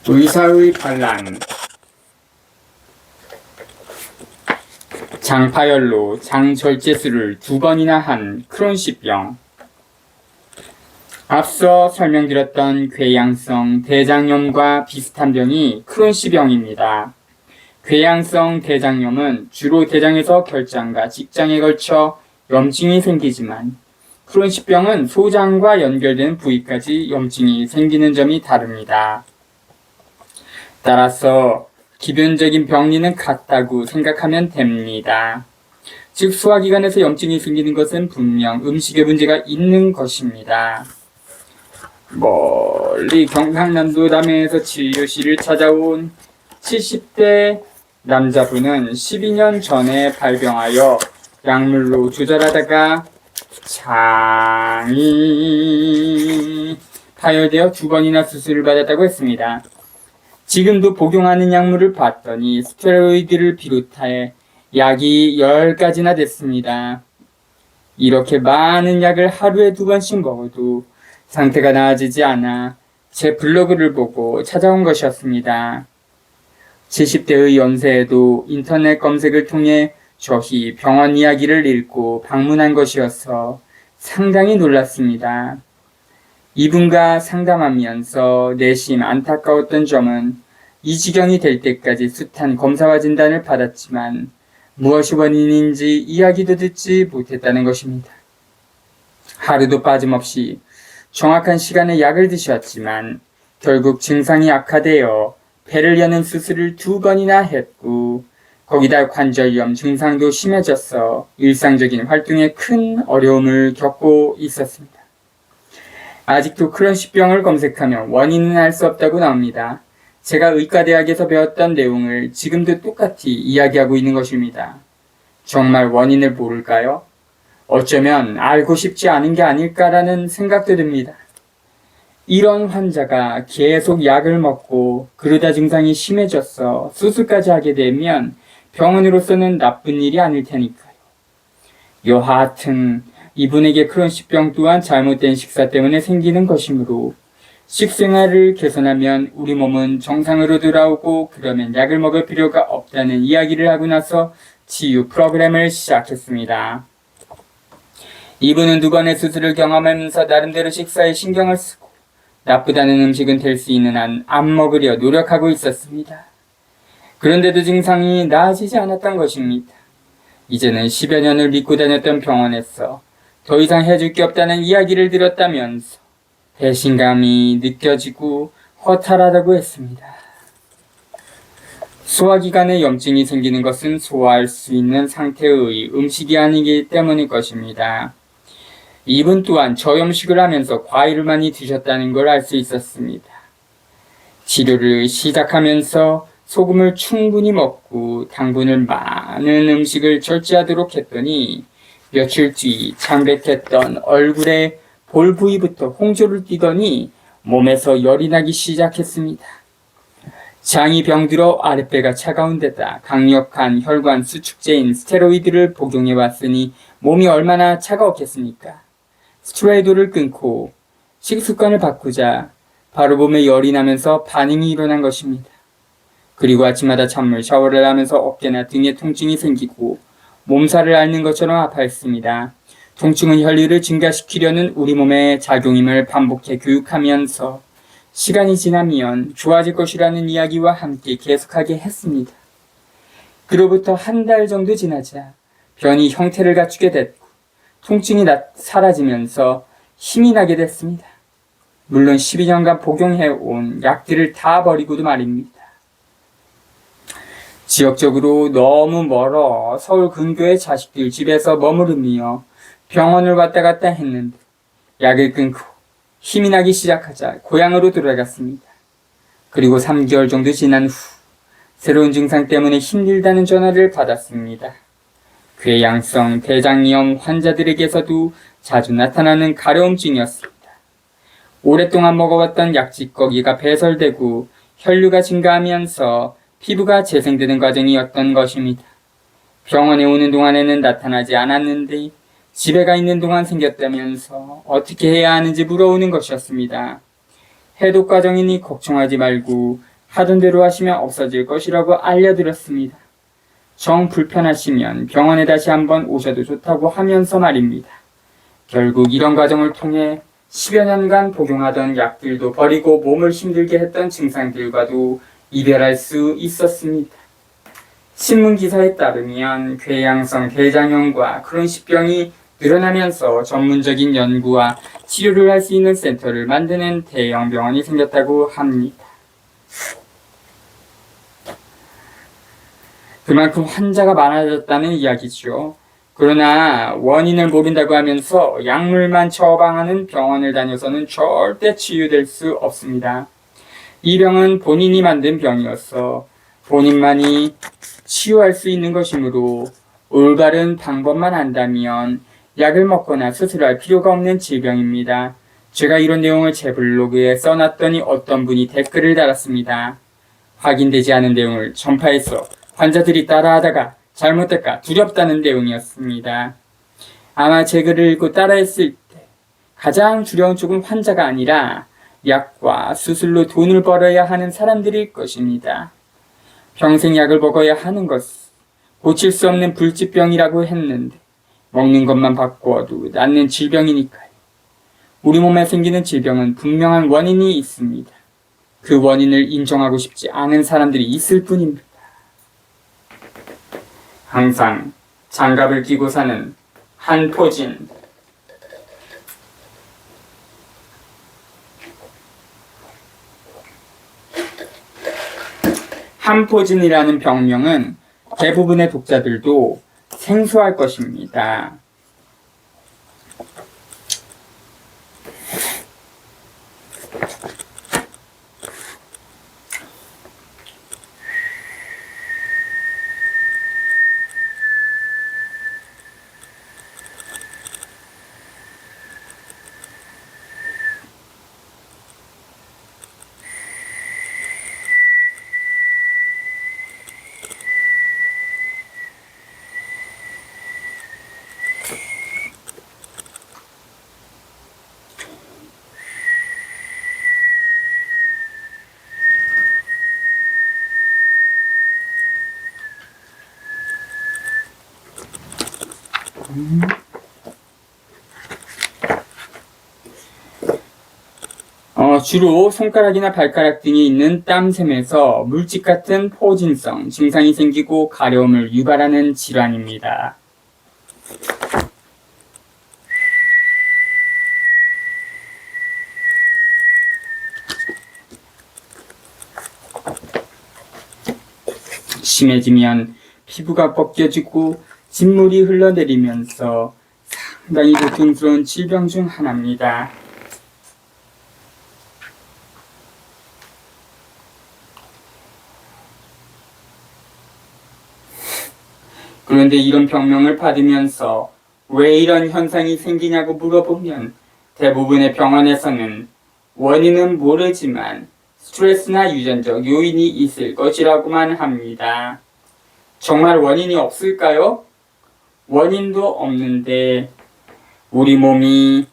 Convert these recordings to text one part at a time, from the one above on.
의사의 반란. 장파열로 장절제술을 2번이나 한 크론시병. 앞서 설명드렸던 궤양성 대장염과 비슷한 병이 크론시병입니다. 궤양성 대장염은 주로 대장에서 결장과 직장에 걸쳐 염증이 생기지만 크론시병은 소장과 연결된 부위까지 염증이 생기는 점이 다릅니다. 따라서 기본적인 병리는 같다고 생각하면 됩니다. 즉 소화기관에서 염증이 생기는 것은 분명 음식에 문제가 있는 것입니다. 멀리 경상남도 남해에서 치료실을 찾아온 70대 남자분은 12년 전에 발병하여 약물로 조절하다가 장이 파열되어 2번이나 수술을 받았다고 했습니다. 지금도 복용하는 약물을 봤더니 스테로이드를 비롯해 약이 10가지나 됐습니다. 이렇게 많은 약을 하루에 2번씩 먹어도 상태가 나아지지 않아 제 블로그를 보고 찾아온 것이었습니다. 70대의 연세에도 인터넷 검색을 통해 저희 병원 이야기를 읽고 방문한 것이어서 상당히 놀랐습니다. 이분과 상담하면서 내심 안타까웠던 점은 이 지경이 될 때까지 숱한 검사와 진단을 받았지만 무엇이 원인인지 이야기도 듣지 못했다는 것입니다. 하루도 빠짐없이 정확한 시간에 약을 드셨지만 결국 증상이 악화되어 배를 여는 수술을 2번이나 했고 거기다 관절염 증상도 심해져서 일상적인 활동에 큰 어려움을 겪고 있었습니다. 아직도 크론시병을 검색하면 원인은 알 수 없다고 나옵니다. 제가 의과대학에서 배웠던 내용을 지금도 똑같이 이야기하고 있는 것입니다. 정말 원인을 모를까요? 어쩌면 알고 싶지 않은 게 아닐까라는 생각도 듭니다. 이런 환자가 계속 약을 먹고 그러다 증상이 심해져서 수술까지 하게 되면 병원으로서는 나쁜 일이 아닐 테니까요. 여하튼 이분에게 크론시병 또한 잘못된 식사 때문에 생기는 것이므로 식생활을 개선하면 우리 몸은 정상으로 돌아오고 그러면 약을 먹을 필요가 없다는 이야기를 하고 나서 치유 프로그램을 시작했습니다. 이분은 2번의 수술을 경험하면서 나름대로 식사에 신경을 쓰고 나쁘다는 음식은 될 수 있는 한 안 먹으려 노력하고 있었습니다. 그런데도 증상이 나아지지 않았던 것입니다. 이제는 10여 년을 믿고 다녔던 병원에서 더 이상 해줄 게 없다는 이야기를 들었다면서 배신감이 느껴지고 허탈하다고 했습니다. 소화기관에 염증이 생기는 것은 소화할 수 있는 상태의 음식이 아니기 때문일 것입니다. 이분 또한 저염식을 하면서 과일을 많이 드셨다는 걸 알 수 있었습니다. 치료를 시작하면서 소금을 충분히 먹고 당분을 많은 음식을 절제하도록 했더니 며칠 뒤 창백했던 얼굴에 볼 부위부터 홍조를 띠더니 몸에서 열이 나기 시작했습니다. 장이 병들어 아랫배가 차가운 데다 강력한 혈관 수축제인 스테로이드를 복용해 왔으니 몸이 얼마나 차가웠겠습니까? 스테로이드를 끊고 식습관을 바꾸자 바로 몸에 열이 나면서 반응이 일어난 것입니다. 그리고 아침마다 찬물 샤워를 하면서 어깨나 등에 통증이 생기고 몸살을 앓는 것처럼 아파했습니다. 통증은 혈류를 증가시키려는 우리 몸의 작용임을 반복해 교육하면서 시간이 지나면 좋아질 것이라는 이야기와 함께 계속하게 했습니다. 그로부터 한 달 정도 지나자 변이 형태를 갖추게 됐고 통증이 사라지면서 힘이 나게 됐습니다. 물론 12년간 복용해온 약들을 다 버리고도 말입니다. 지역적으로 너무 멀어 서울 근교의 자식들 집에서 머무르며 병원을 왔다 갔다 했는데 약을 끊고 힘이 나기 시작하자 고향으로 돌아갔습니다. 그리고 3개월 정도 지난 후 새로운 증상 때문에 힘들다는 전화를 받았습니다. 궤양성 대장염 환자들에게서도 자주 나타나는 가려움증이었습니다. 오랫동안 먹어왔던 약찌꺼기가 배설되고 혈류가 증가하면서 피부가 재생되는 과정이었던 것입니다. 병원에 오는 동안에는 나타나지 않았는데 집에 가 있는 동안 생겼다면서 어떻게 해야 하는지 물어오는 것이었습니다. 해독 과정이니 걱정하지 말고 하던 대로 하시면 없어질 것이라고 알려드렸습니다. 정 불편하시면 병원에 다시 한번 오셔도 좋다고 하면서 말입니다. 결국 이런 과정을 통해 10여 년간 복용하던 약들도 버리고 몸을 힘들게 했던 증상들과도 이별할 수 있었습니다. 신문 기사에 따르면 궤양성 대장염과 크론십병이 늘어나면서 전문적인 연구와 치료를 할 수 있는 센터를 만드는 대형 병원이 생겼다고 합니다. 그만큼 환자가 많아졌다는 이야기죠. 그러나 원인을 모른다고 하면서 약물만 처방하는 병원을 다녀서는 절대 치유될 수 없습니다. 이 병은 본인이 만든 병이어서 본인만이 치유할 수 있는 것이므로 올바른 방법만 안다면 약을 먹거나 수술할 필요가 없는 질병입니다. 제가 이런 내용을 제 블로그에 써놨더니 어떤 분이 댓글을 달았습니다. 확인되지 않은 내용을 전파해서 환자들이 따라하다가 잘못될까 두렵다는 내용이었습니다. 아마 제 글을 읽고 따라했을 때 가장 두려운 쪽은 환자가 아니라 약과 수술로 돈을 벌어야 하는 사람들일 것입니다. 평생 약을 먹어야 하는 것은 고칠 수 없는 불치병이라고 했는데 먹는 것만 바꾸어도 낫는 질병이니까요. 우리 몸에 생기는 질병은 분명한 원인이 있습니다. 그 원인을 인정하고 싶지 않은 사람들이 있을 뿐입니다. 항상 장갑을 끼고 사는 한포진. 한포진이라는 병명은 대부분의 독자들도 생소할 것입니다. 주로 손가락이나 발가락 등에 있는 땀샘에서 물집 같은 포진성 증상이 생기고 가려움을 유발하는 질환입니다. 심해지면 피부가 벗겨지고 진물이 흘러내리면서 상당히 고통스러운 질병 중 하나입니다. 그런데 이런 병명을 받으면서 왜 이런 현상이 생기냐고 물어보면 대부분의 병원에서는 원인은 모르지만 스트레스나 유전적 요인이 있을 것이라고만 합니다. 정말 원인이 없을까요? 원인도 없는데 우리 몸이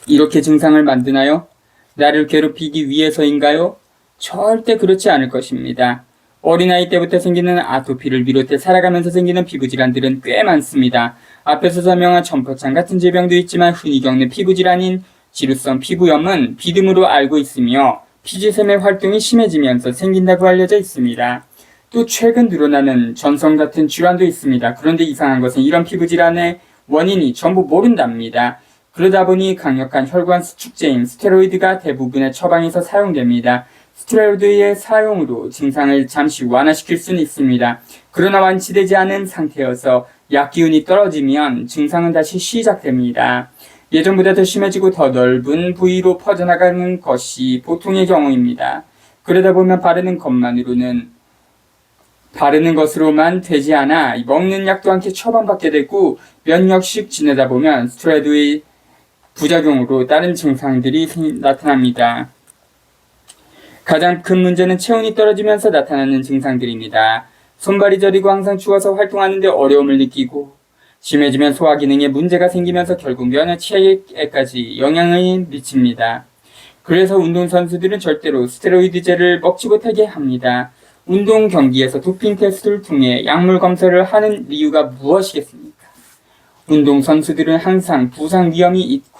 이렇게 증상을 만드나요? 나를 괴롭히기 위해서인가요? 절대 그렇지 않을 것입니다. 어린아이 때부터 생기는 아토피를 비롯해 살아가면서 생기는 피부질환들은 꽤 많습니다. 앞에서 설명한 점퍼창 같은 질병도 있지만 흔히 겪는 피부질환인 지루성 피부염은 비듬으로 알고 있으며 피지샘의 활동이 심해지면서 생긴다고 알려져 있습니다. 또 최근 늘어나는 전성 같은 질환도 있습니다. 그런데 이상한 것은 이런 피부질환의 원인이 전부 모른답니다. 그러다 보니 강력한 혈관 수축제인 스테로이드가 대부분의 처방에서 사용됩니다. 스테로이드의 사용으로 증상을 잠시 완화시킬 수는 있습니다. 그러나 완치되지 않은 상태여서 약 기운이 떨어지면 증상은 다시 시작됩니다. 예전보다 더 심해지고 더 넓은 부위로 퍼져나가는 것이 보통의 경우입니다. 그러다 보면 바르는 것으로만 되지 않아 먹는 약도 함께 처방받게 되고 몇 년씩 지내다 보면 스테로이드의 부작용으로 다른 증상들이 나타납니다. 가장 큰 문제는 체온이 떨어지면서 나타나는 증상들입니다. 손발이 저리고 항상 추워서 활동하는데 어려움을 느끼고 심해지면 소화 기능에 문제가 생기면서 결국 면역 체계에까지 영향을 미칩니다. 그래서 운동선수들은 절대로 스테로이드제를 먹지 못하게 합니다. 운동 경기에서 도핑 테스트를 통해 약물 검사를 하는 이유가 무엇이겠습니까? 운동선수들은 항상 부상 위험이 있고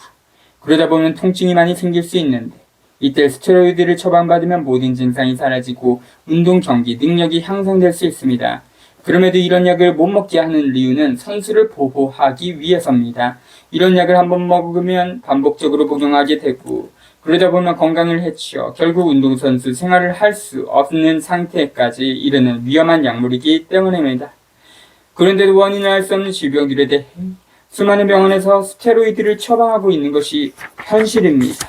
그러다 보면 통증이 많이 생길 수 있는데 이때 스테로이드를 처방받으면 모든 증상이 사라지고 운동 경기 능력이 향상될 수 있습니다. 그럼에도 이런 약을 못 먹게 하는 이유는 선수를 보호하기 위해서입니다. 이런 약을 한번 먹으면 반복적으로 복용하게 되고 그러다 보면 건강을 해치어 결국 운동선수 생활을 할 수 없는 상태까지 이르는 위험한 약물이기 때문입니다. 그런데도 원인을 알 수 없는 질병들에 대해 수많은 병원에서 스테로이드를 처방하고 있는 것이 현실입니다.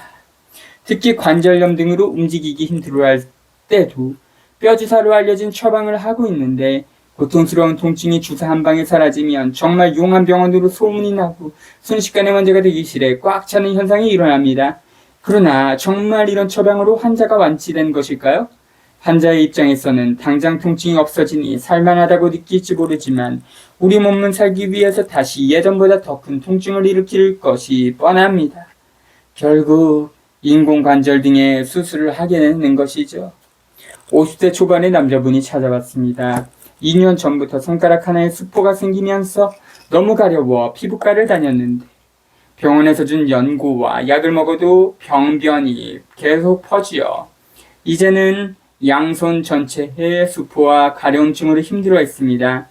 특히 관절염 등으로 움직이기 힘들어할 때도 뼈주사로 알려진 처방을 하고 있는데 고통스러운 통증이 주사 한 방에 사라지면 정말 용한 병원으로 소문이 나고 순식간에 환자가 대기실에 꽉 차는 현상이 일어납니다. 그러나 정말 이런 처방으로 환자가 완치된 것일까요? 환자의 입장에서는 당장 통증이 없어지니 살만하다고 느낄지 모르지만 우리 몸은 살기 위해서 다시 예전보다 더 큰 통증을 일으킬 것이 뻔합니다. 결국 인공관절 등의 수술을 하게 되는 것이죠. 50대 초반의 남자분이 찾아왔습니다. 2년 전부터 손가락 하나에 수포가 생기면서 너무 가려워 피부과를 다녔는데 병원에서 준 연고와 약을 먹어도 병변이 계속 퍼지어 이제는 양손 전체에 수포와 가려움증으로 힘들어 했습니다.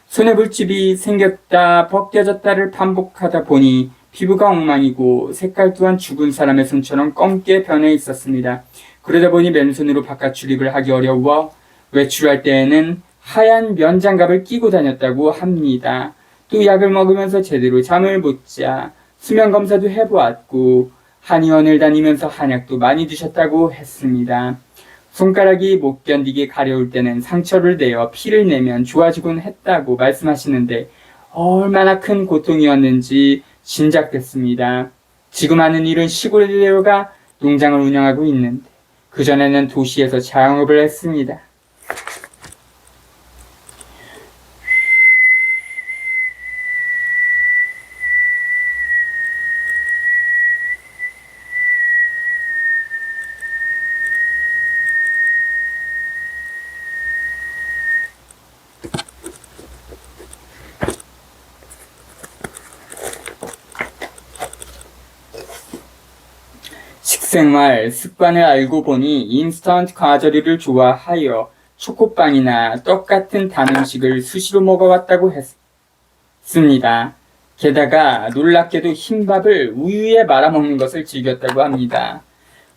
손에 물집이 생겼다 벗겨졌다를 반복하다 보니 피부가 엉망이고 색깔 또한 죽은 사람의 손처럼 검게 변해 있었습니다. 그러다 보니 맨손으로 바깥 출입을 하기 어려워 외출할 때에는 하얀 면장갑을 끼고 다녔다고 합니다. 또 약을 먹으면서 제대로 잠을 못 자 수면 검사도 해보았고 한의원을 다니면서 한약도 많이 드셨다고 했습니다. 손가락이 못 견디게 가려울 때는 상처를 내어 피를 내면 좋아지곤 했다고 말씀하시는데 얼마나 큰 고통이었는지 짐작됐습니다. 지금 하는 일은 시골에 내려가 농장을 운영하고 있는데 그전에는 도시에서 자영업을 했습니다. 식생활 습관을 알고 보니 인스턴트 과자류를 좋아하여 초코빵이나 떡 같은 단 음식을 수시로 먹어왔다고 했습니다. 게다가 놀랍게도 흰밥을 우유에 말아먹는 것을 즐겼다고 합니다.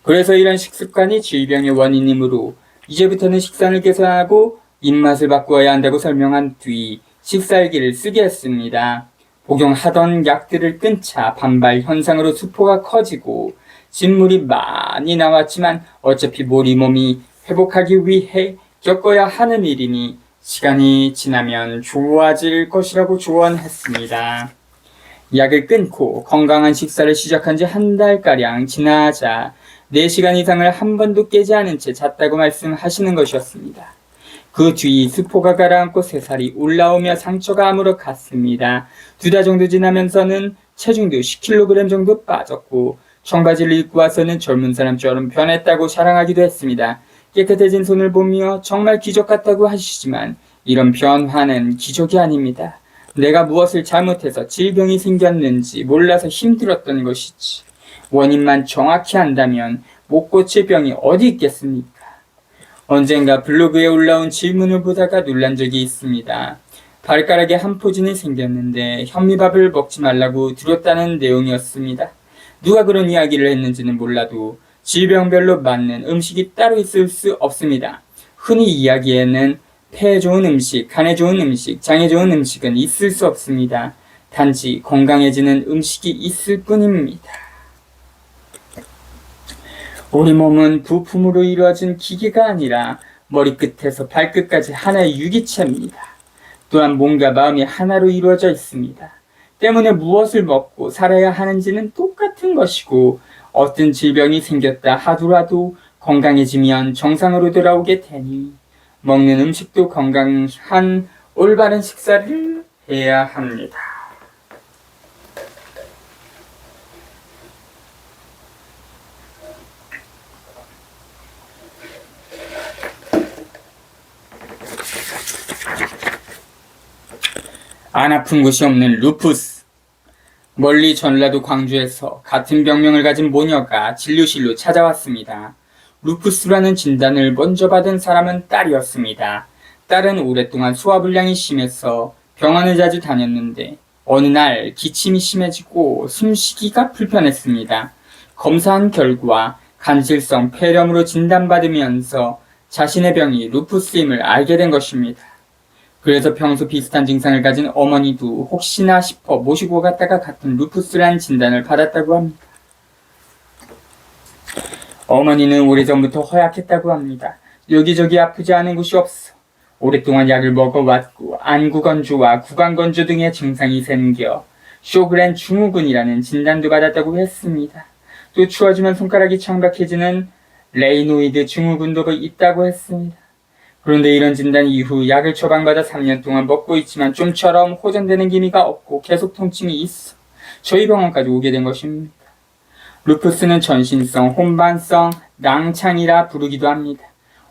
그래서 이런 식습관이 질병의 원인이므로 이제부터는 식단을 개선하고 입맛을 바꾸어야 한다고 설명한 뒤 식살기를 쓰게 했습니다. 복용하던 약들을 끊자 반발 현상으로 수포가 커지고 진물이 많이 나왔지만 어차피 우리 몸이 회복하기 위해 겪어야 하는 일이니 시간이 지나면 좋아질 것이라고 조언했습니다. 약을 끊고 건강한 식사를 시작한 지 한 달가량 지나자 4시간 이상을 한 번도 깨지 않은 채 잤다고 말씀하시는 것이었습니다. 그 뒤 수포가 가라앉고 새살이 올라오며 상처가 아물어 갔습니다. 2달 정도 지나면서는 체중도 10kg 정도 빠졌고 청바지를 입고 와서는 젊은 사람처럼 변했다고 자랑하기도 했습니다. 깨끗해진 손을 보며 정말 기적 같다고 하시지만 이런 변화는 기적이 아닙니다. 내가 무엇을 잘못해서 질병이 생겼는지 몰라서 힘들었던 것이지. 원인만 정확히 안다면 못 고칠 병이 어디 있겠습니까? 언젠가 블로그에 올라온 질문을 보다가 놀란 적이 있습니다. 발가락에 한 포진이 생겼는데 현미밥을 먹지 말라고 들었다는 내용이었습니다. 누가 그런 이야기를 했는지는 몰라도 질병별로 맞는 음식이 따로 있을 수 없습니다. 흔히 이야기에는 폐에 좋은 음식, 간에 좋은 음식, 장에 좋은 음식은 있을 수 없습니다. 단지 건강해지는 음식이 있을 뿐입니다. 우리 몸은 부품으로 이루어진 기계가 아니라 머리끝에서 발끝까지 하나의 유기체입니다. 또한 몸과 마음이 하나로 이루어져 있습니다. 때문에 무엇을 먹고 살아야 하는지는 똑같은 것이고 어떤 질병이 생겼다 하더라도 건강해지면 정상으로 돌아오게 되니 먹는 음식도 건강한 올바른 식사를 해야 합니다. 안 아픈 곳이 없는 루푸스. 멀리 전라도 광주에서 같은 병명을 가진 모녀가 진료실로 찾아왔습니다. 루푸스라는 진단을 먼저 받은 사람은 딸이었습니다. 딸은 오랫동안 소화불량이 심해서 병원을 자주 다녔는데 어느 날 기침이 심해지고 숨쉬기가 불편했습니다. 검사한 결과 간질성 폐렴으로 진단받으면서 자신의 병이 루푸스임을 알게 된 것입니다. 그래서 평소 비슷한 증상을 가진 어머니도 혹시나 싶어 모시고 갔다가 같은 루푸스라는 진단을 받았다고 합니다. 어머니는 오래전부터 허약했다고 합니다. 여기저기 아프지 않은 곳이 없어. 오랫동안 약을 먹어왔고 안구건조와 구강건조 등의 증상이 생겨 쇼그렌 증후군이라는 진단도 받았다고 했습니다. 또 추워지면 손가락이 창백해지는 레이노이드 증후군도 있다고 했습니다. 그런데 이런 진단 이후 약을 처방받아 3년 동안 먹고 있지만 좀처럼 호전되는 기미가 없고 계속 통증이 있어 저희 병원까지 오게 된 것입니다. 루푸스는 전신성 혼반성 낭창이라 부르기도 합니다.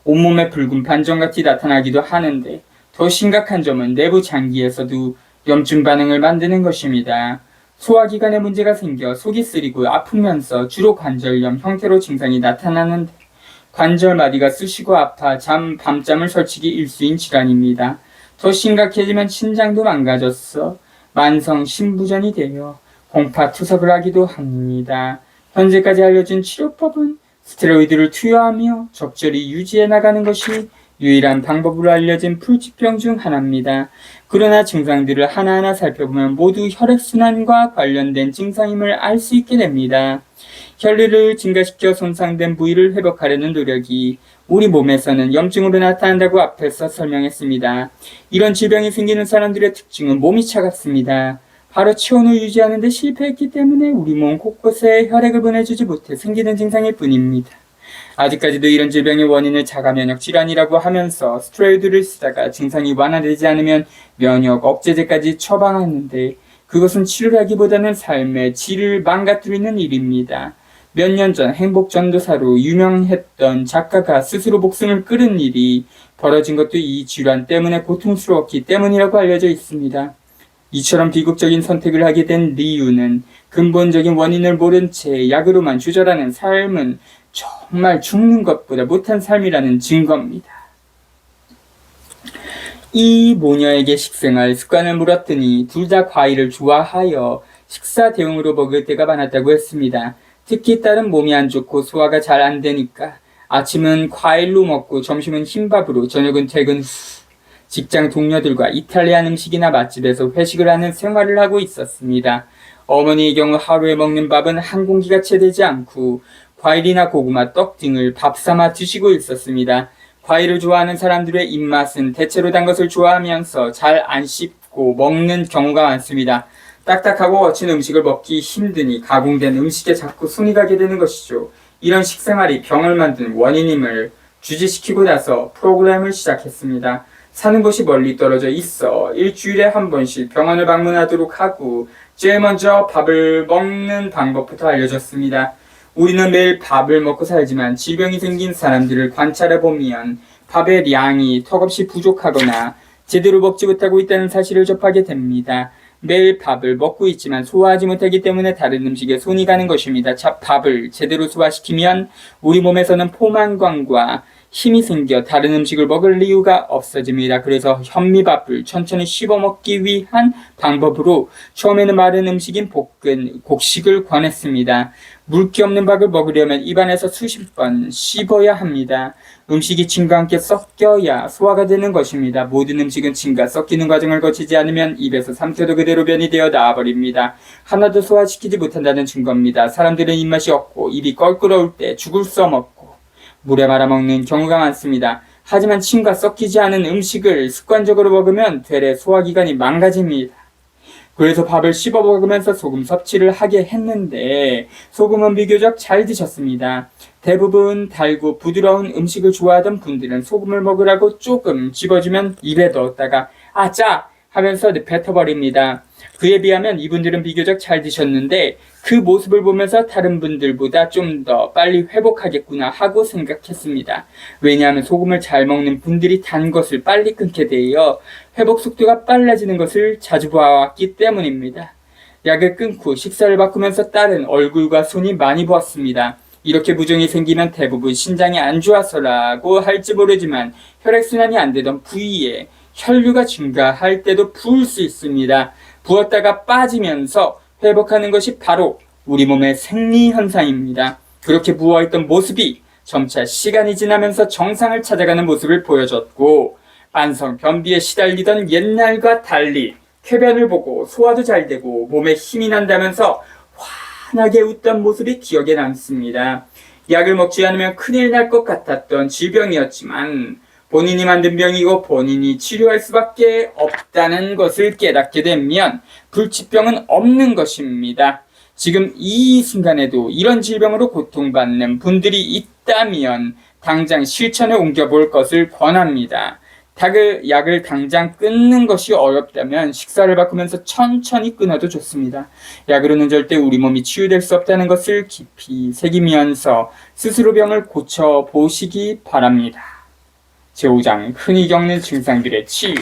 온몸에 붉은 반점같이 나타나기도 하는데 더 심각한 점은 내부 장기에서도 염증 반응을 만드는 것입니다. 소화기관에 문제가 생겨 속이 쓰리고 아프면서 주로 관절염 형태로 증상이 나타나는데 관절 마디가 쑤시고 아파 밤잠을 설치기 일수인 질환입니다. 더 심각해지면 신장도 망가졌어 만성 심부전이 되어 공파투석을 하기도 합니다. 현재까지 알려진 치료법은 스테로이드를 투여하며 적절히 유지해 나가는 것이 유일한 방법으로 알려진 불치병 중 하나입니다. 그러나 증상들을 하나하나 살펴보면 모두 혈액순환과 관련된 증상임을 알 수 있게 됩니다. 혈류를 증가시켜 손상된 부위를 회복하려는 노력이 우리 몸에서는 염증으로 나타난다고 앞에서 설명했습니다. 이런 질병이 생기는 사람들의 특징은 몸이 차갑습니다. 바로 체온을 유지하는 데 실패했기 때문에 우리 몸 곳곳에 혈액을 보내주지 못해 생기는 증상일 뿐입니다. 아직까지도 이런 질병의 원인을 자가면역 질환이라고 하면서 스테로이드를 쓰다가 증상이 완화되지 않으면 면역 억제제까지 처방하는데 그것은 치료라기보다는 삶의 질을 망가뜨리는 일입니다. 몇 년 전 행복전도사로 유명했던 작가가 스스로 목숨을 끊은 일이 벌어진 것도 이 질환 때문에 고통스러웠기 때문이라고 알려져 있습니다. 이처럼 비극적인 선택을 하게 된 이유는 근본적인 원인을 모른 채 약으로만 주절하는 삶은 정말 죽는 것보다 못한 삶이라는 증거입니다. 이 모녀에게 식생활 습관을 물었더니 둘 다 과일을 좋아하여 식사 대용으로 먹을 때가 많았다고 했습니다. 특히 딸은 몸이 안 좋고 소화가 잘 안 되니까 아침은 과일로 먹고 점심은 흰밥으로 저녁은 퇴근 후 직장 동료들과 이탈리안 음식이나 맛집에서 회식을 하는 생활을 하고 있었습니다. 어머니의 경우 하루에 먹는 밥은 한 공기가 채 되지 않고 과일이나 고구마, 떡 등을 밥 삼아 드시고 있었습니다. 과일을 좋아하는 사람들의 입맛은 대체로 단 것을 좋아하면서 잘 안 씹고 먹는 경우가 많습니다. 딱딱하고 거친 음식을 먹기 힘드니 가공된 음식에 자꾸 손이 가게 되는 것이죠. 이런 식생활이 병을 만든 원인임을 주지시키고 나서 프로그램을 시작했습니다. 사는 곳이 멀리 떨어져 있어 일주일에 한 번씩 병원을 방문하도록 하고 제일 먼저 밥을 먹는 방법부터 알려줬습니다. 우리는 매일 밥을 먹고 살지만 질병이 생긴 사람들을 관찰해보면 밥의 양이 턱없이 부족하거나 제대로 먹지 못하고 있다는 사실을 접하게 됩니다. 매일 밥을 먹고 있지만 소화하지 못하기 때문에 다른 음식에 손이 가는 것입니다. 밥을 제대로 소화시키면 우리 몸에서는 포만감과 힘이 생겨 다른 음식을 먹을 이유가 없어집니다. 그래서 현미밥을 천천히 씹어 먹기 위한 방법으로 처음에는 마른 음식인 곡식을 권했습니다. 물기 없는 밥을 먹으려면 입안에서 수십 번 씹어야 합니다. 음식이 침과 함께 섞여야 소화가 되는 것입니다. 모든 음식은 침과 섞이는 과정을 거치지 않으면 입에서 삼켜도 그대로 변이 되어 나와버립니다. 하나도 소화시키지 못한다는 증거입니다. 사람들은 입맛이 없고 입이 껄끄러울 때 죽을 써먹고 물에 말아먹는 경우가 많습니다. 하지만 침과 섞이지 않은 음식을 습관적으로 먹으면 되레 소화기관이 망가집니다. 그래서 밥을 씹어 먹으면서 소금 섭취를 하게 했는데 소금은 비교적 잘 드셨습니다. 대부분 달고 부드러운 음식을 좋아하던 분들은 소금을 먹으라고 조금 집어주면 입에 넣었다가 아짜 하면서 뱉어버립니다. 그에 비하면 이분들은 비교적 잘 드셨는데 그 모습을 보면서 다른 분들보다 좀 더 빨리 회복하겠구나 하고 생각했습니다. 왜냐하면 소금을 잘 먹는 분들이 단 것을 빨리 끊게 되어 회복 속도가 빨라지는 것을 자주 보아왔기 때문입니다. 약을 끊고 식사를 바꾸면서 딸은 얼굴과 손이 많이 부었습니다. 이렇게 부종이 생기면 대부분 신장이 안 좋아서라고 할지 모르지만 혈액순환이 안 되던 부위에 혈류가 증가할 때도 부을 수 있습니다. 부었다가 빠지면서 회복하는 것이 바로 우리 몸의 생리현상입니다. 그렇게 부어있던 모습이 점차 시간이 지나면서 정상을 찾아가는 모습을 보여줬고 만성 변비에 시달리던 옛날과 달리 쾌변을 보고 소화도 잘 되고 몸에 힘이 난다면서 환하게 웃던 모습이 기억에 남습니다. 약을 먹지 않으면 큰일 날 것 같았던 질병이었지만 본인이 만든 병이고 본인이 치료할 수밖에 없다는 것을 깨닫게 되면 불치병은 없는 것입니다. 지금 이 순간에도 이런 질병으로 고통받는 분들이 있다면 당장 실천에 옮겨볼 것을 권합니다. 약을 당장 끊는 것이 어렵다면 식사를 바꾸면서 천천히 끊어도 좋습니다. 약으로는 절대 우리 몸이 치유될 수 없다는 것을 깊이 새기면서 스스로 병을 고쳐보시기 바랍니다. 제5장 흔히 겪는 증상들의 치유.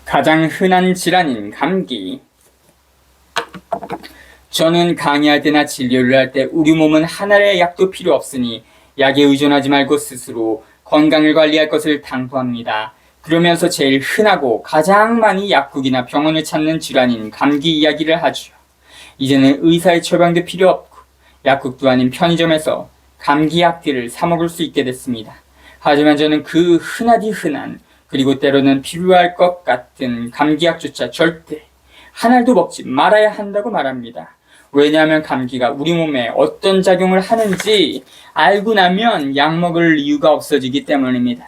가장 흔한 질환인 감기. 저는 강의할 때나 진료를 할 때 우리 몸은 하나의 약도 필요 없으니 약에 의존하지 말고 스스로 건강을 관리할 것을 당부합니다. 그러면서 제일 흔하고 가장 많이 약국이나 병원을 찾는 질환인 감기 이야기를 하죠. 이제는 의사의 처방도 필요 없고 약국도 아닌 편의점에서 감기약들을 사 먹을 수 있게 됐습니다. 하지만 저는 그 흔하디 흔한 그리고 때로는 필요할 것 같은 감기약조차 절대 한 알도 먹지 말아야 한다고 말합니다. 왜냐하면 감기가 우리 몸에 어떤 작용을 하는지 알고 나면 약 먹을 이유가 없어지기 때문입니다.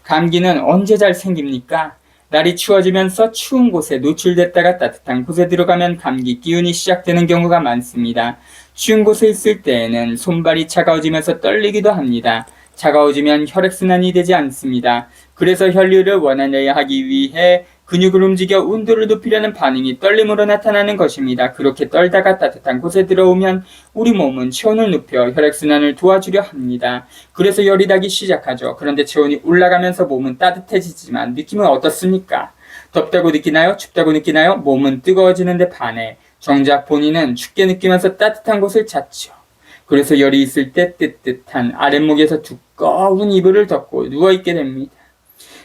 감기는 언제 잘 생깁니까? 날이 추워지면서 추운 곳에 노출됐다가 따뜻한 곳에 들어가면 감기 기운이 시작되는 경우가 많습니다. 추운 곳에 있을 때에는 손발이 차가워지면서 떨리기도 합니다. 차가워지면 혈액순환이 되지 않습니다. 그래서 혈류를 원활하게 하기 위해 근육을 움직여 온도를 높이려는 반응이 떨림으로 나타나는 것입니다. 그렇게 떨다가 따뜻한 곳에 들어오면 우리 몸은 체온을 높여 혈액순환을 도와주려 합니다. 그래서 열이 나기 시작하죠. 그런데 체온이 올라가면서 몸은 따뜻해지지만 느낌은 어떻습니까? 덥다고 느끼나요? 춥다고 느끼나요? 몸은 뜨거워지는데 반해 정작 본인은 춥게 느끼면서 따뜻한 곳을 찾죠. 그래서 열이 있을 때 뜨뜻한 아랫목에서 두꺼운 이불을 덮고 누워있게 됩니다.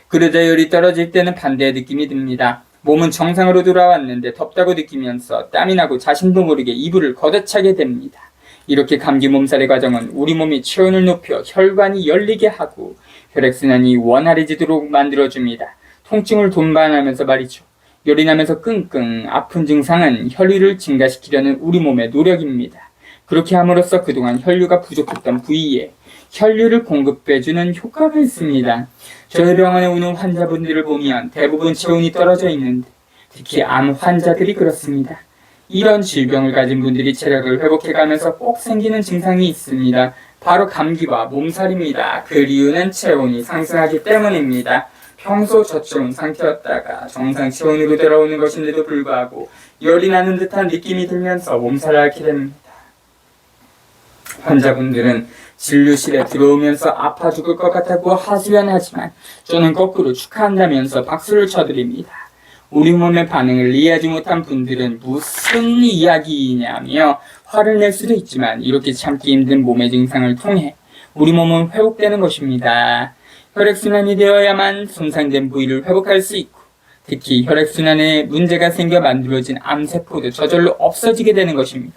그러다 열이 떨어질 때는 반대의 느낌이 듭니다. 몸은 정상으로 돌아왔는데 덥다고 느끼면서 땀이 나고 자신도 모르게 이불을 걷어차게 됩니다. 이렇게 감기 몸살의 과정은 우리 몸이 체온을 높여 혈관이 열리게 하고 혈액순환이 원활해지도록 만들어줍니다. 통증을 동반하면서 말이죠. 열이 나면서 끙끙 아픈 증상은 혈류를 증가시키려는 우리 몸의 노력입니다. 그렇게 함으로써 그동안 혈류가 부족했던 부위에 혈류를 공급해주는 효과가 있습니다. 저희 병원에 오는 환자분들을 보면 대부분 체온이 떨어져 있는데 특히 암 환자들이 그렇습니다. 이런 질병을 가진 분들이 체력을 회복해가면서 꼭 생기는 증상이 있습니다. 바로 감기와 몸살입니다. 그 이유는 체온이 상승하기 때문입니다. 평소 저체온 상태였다가 정상 체온으로 돌아오는 것인데도 불구하고 열이 나는 듯한 느낌이 들면서 몸살을 앓게 됩니다. 환자분들은 진료실에 들어오면서 아파 죽을 것 같다고 하소연하지만 저는 거꾸로 축하한다면서 박수를 쳐드립니다. 우리 몸의 반응을 이해하지 못한 분들은 무슨 이야기냐며 화를 낼 수도 있지만 이렇게 참기 힘든 몸의 증상을 통해 우리 몸은 회복되는 것입니다. 혈액순환이 되어야만 손상된 부위를 회복할 수 있고 특히 혈액순환에 문제가 생겨 만들어진 암세포도 저절로 없어지게 되는 것입니다.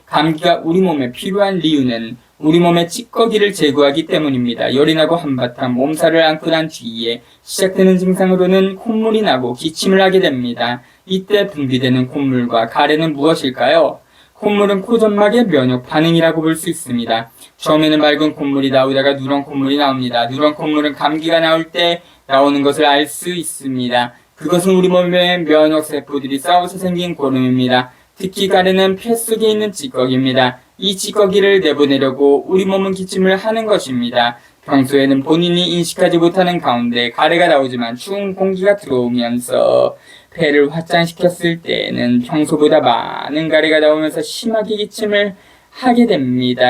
감기가 우리 몸에 필요한 이유는 우리 몸의 찌꺼기를 제거하기 때문입니다. 열이 나고 한바탕 몸살을 앓고 난 뒤에 시작되는 증상으로는 콧물이 나고 기침을 하게 됩니다. 이때 분비되는 콧물과 가래는 무엇일까요? 콧물은 코점막의 면역 반응이라고 볼 수 있습니다. 처음에는 맑은 콧물이 나오다가 누런 콧물이 나옵니다. 누런 콧물은 감기가 나올 때 나오는 것을 알 수 있습니다. 그것은 우리 몸의 면역 세포들이 싸워서 생긴 고름입니다. 특히 가래는 폐 속에 있는 찌꺼기입니다. 이 찌꺼기를 내보내려고 우리 몸은 기침을 하는 것입니다. 평소에는 본인이 인식하지 못하는 가운데 가래가 나오지만 추운 공기가 들어오면서 폐를 확장시켰을 때에는 평소보다 많은 가래가 나오면서 심하게 기침을 하게 됩니다.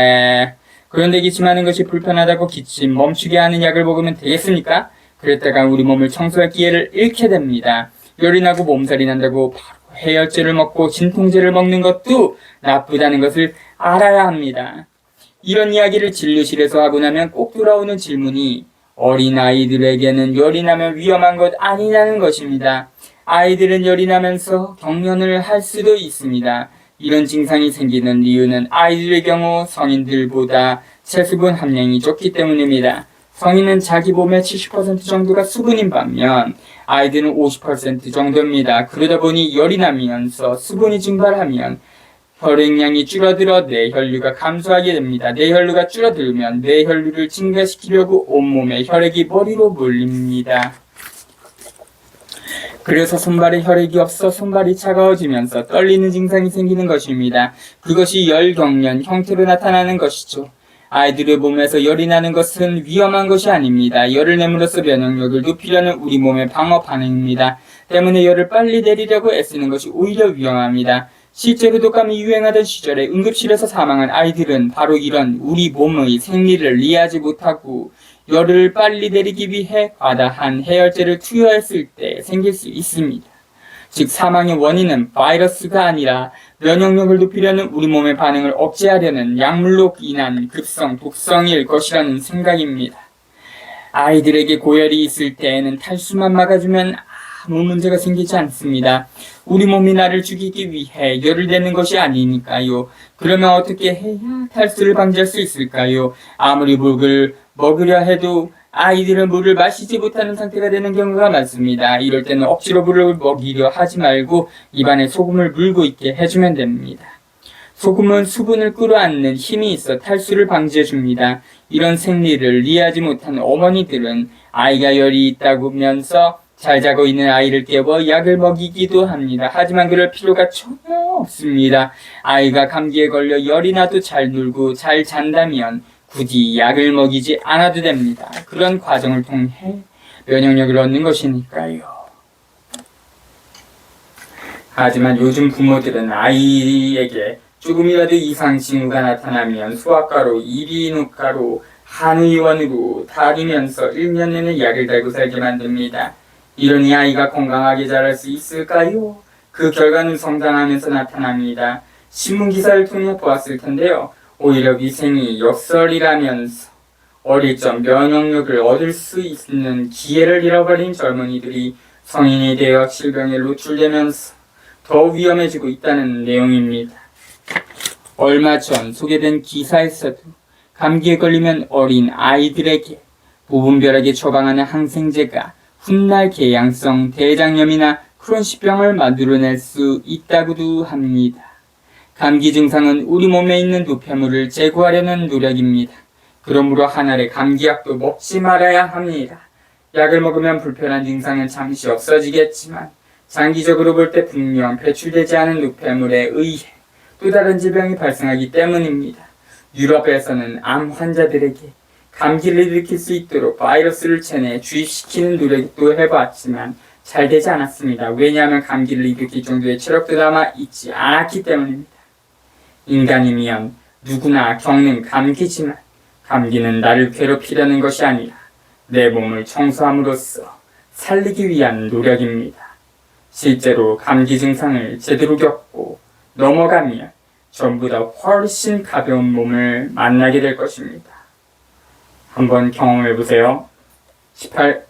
그런데 기침하는 것이 불편하다고 기침 멈추게 하는 약을 먹으면 되겠습니까? 그랬다가 우리 몸을 청소할 기회를 잃게 됩니다. 열이 나고 몸살이 난다고 바로 해열제를 먹고 진통제를 먹는 것도 나쁘다는 것을 알아야 합니다. 이런 이야기를 진료실에서 하고 나면 꼭 돌아오는 질문이 어린아이들에게는 열이 나면 위험한 것 아니냐는 것입니다. 아이들은 열이 나면서 경련을 할 수도 있습니다. 이런 증상이 생기는 이유는 아이들의 경우 성인들보다 체수분 함량이 적기 때문입니다. 성인은 자기 몸의 70% 정도가 수분인 반면 아이들은 50% 정도입니다. 그러다 보니 열이 나면서 수분이 증발하면 혈액량이 줄어들어 뇌혈류가 감소하게 됩니다. 뇌혈류가 줄어들면 뇌혈류를 증가시키려고 온몸에 혈액이 머리로 몰립니다. 그래서 손발에 혈액이 없어 손발이 차가워지면서 떨리는 증상이 생기는 것입니다. 그것이 열경련 형태로 나타나는 것이죠. 아이들의 몸에서 열이 나는 것은 위험한 것이 아닙니다. 열을 내므로써 면역력을 높이려는 우리 몸의 방어 반응입니다. 때문에 열을 빨리 내리려고 애쓰는 것이 오히려 위험합니다. 실제로 독감이 유행하던 시절에 응급실에서 사망한 아이들은 바로 이런 우리 몸의 생리를 이해하지 못하고 열을 빨리 내리기 위해 과다한 해열제를 투여했을 때 생길 수 있습니다. 즉 사망의 원인은 바이러스가 아니라 면역력을 높이려는 우리 몸의 반응을 억제하려는 약물로 인한 급성 독성일 것이라는 생각입니다. 아이들에게 고열이 있을 때에는 탈수만 막아주면 아무 문제가 생기지 않습니다. 우리 몸이 나를 죽이기 위해 열을 내는 것이 아니니까요. 그러면 어떻게 해야 탈수를 방지할 수 있을까요? 아무리 물을 먹으려 해도 아이들은 물을 마시지 못하는 상태가 되는 경우가 많습니다. 이럴 때는 억지로 물을 먹이려 하지 말고 입안에 소금을 물고 있게 해주면 됩니다. 소금은 수분을 끌어안는 힘이 있어 탈수를 방지해줍니다. 이런 생리를 이해하지 못한 어머니들은 아이가 열이 있다면서 잘 자고 있는 아이를 깨워 약을 먹이기도 합니다. 하지만 그럴 필요가 전혀 없습니다. 아이가 감기에 걸려 열이 나도 잘 놀고 잘 잔다면 굳이 약을 먹이지 않아도 됩니다. 그런 과정을 통해 면역력을 얻는 것이니까요. 하지만 요즘 부모들은 아이에게 조금이라도 이상 징후가 나타나면 소아과로, 이비인후과로, 한의원으로 다니면서 1년 내내 약을 달고 살게 만듭니다. 이러니 아이가 건강하게 자랄 수 있을까요? 그 결과는 성장하면서 나타납니다. 신문기사를 통해 보았을 텐데요. 오히려 위생이 역설이라면서 어릴 적 면역력을 얻을 수 있는 기회를 잃어버린 젊은이들이 성인이 되어 질병에 노출되면서 더 위험해지고 있다는 내용입니다. 얼마 전 소개된 기사에서도 감기에 걸리면 어린 아이들에게 무분별하게 처방하는 항생제가 훗날 궤양성 대장염이나 크론시병을 만들어낼 수 있다고도 합니다. 감기 증상은 우리 몸에 있는 노폐물을 제거하려는 노력입니다. 그러므로 한 알의 감기약도 먹지 말아야 합니다. 약을 먹으면 불편한 증상은 잠시 없어지겠지만 장기적으로 볼 때 분명 배출되지 않은 노폐물에 의해 또 다른 질병이 발생하기 때문입니다. 유럽에서는 암 환자들에게 감기를 일으킬 수 있도록 바이러스를 체내에 주입시키는 노력도 해봤지만 잘 되지 않았습니다. 왜냐하면 감기를 일으킬 정도의 체력도 남아있지 않았기 때문입니다. 인간이면 누구나 겪는 감기지만 감기는 나를 괴롭히려는 것이 아니라 내 몸을 청소함으로써 살리기 위한 노력입니다. 실제로 감기 증상을 제대로 겪고 넘어가면 전보다 훨씬 가벼운 몸을 만나게 될 것입니다. 한번 경험해보세요. 18